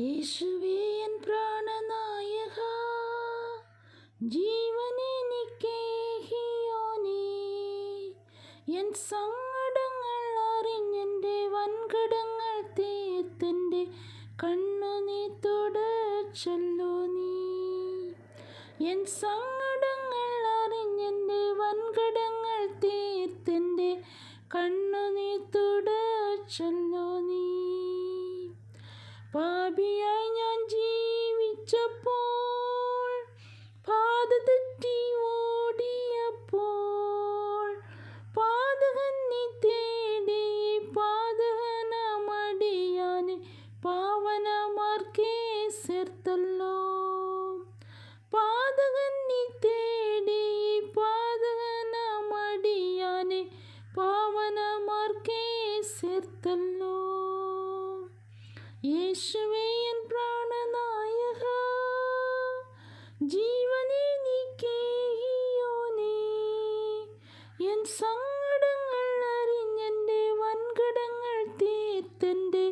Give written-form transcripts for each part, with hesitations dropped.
യേശുവേ N പ്രാണനായക, ജീവനെനിക്കേകിയോനേ, N സങ്കടങ്ങൾ അറിഞ്ഞെൻ്റെ വൻകടങ്ങൾ തീർത്തെൻ്റെ കണ്ണുനീർ തുടച്ചല്ലോ നീ. എൻ സങ്കടങ്ങൾ അറിഞ്ഞെൻ്റെ വൻകടങ്ങൾ തീർത്തെൻ്റെ കണ്ണുനീർ തുടച്ചല്ലോ നീ. പാപിയായി ഞാൻ ജീവിച്ചപ്പോൾ, പാത തെറ്റി ഓടിയപ്പോൾ, പാതകൻ നീ തേടി പാതകനമടിയാനെ പാവനമാർക്കേ ചേർത്തല്ലോ. പാതകൻ നീ തേടി പാതകനമടിയാനെ പാവനമാർക്കേ ചേർത്തല്ലോ. യേശുവേ എൻ പ്രാണനായക, ജീവനെനിക്കേകിയോനേ, എൻ സങ്കടങ്ങൾ അറിഞ്ഞെൻ്റെ വൻകടങ്ങൾ തീർത്തെൻ്റെ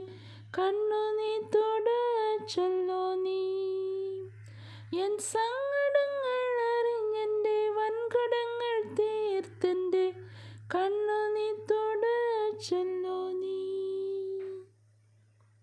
കണ്ണുനീർ തുടച്ചല്ലോ നീ. എൻ സങ്കടങ്ങൾ അറിഞ്ഞെൻ്റെ വൻകടങ്ങൾ തീർത്തെൻ്റെ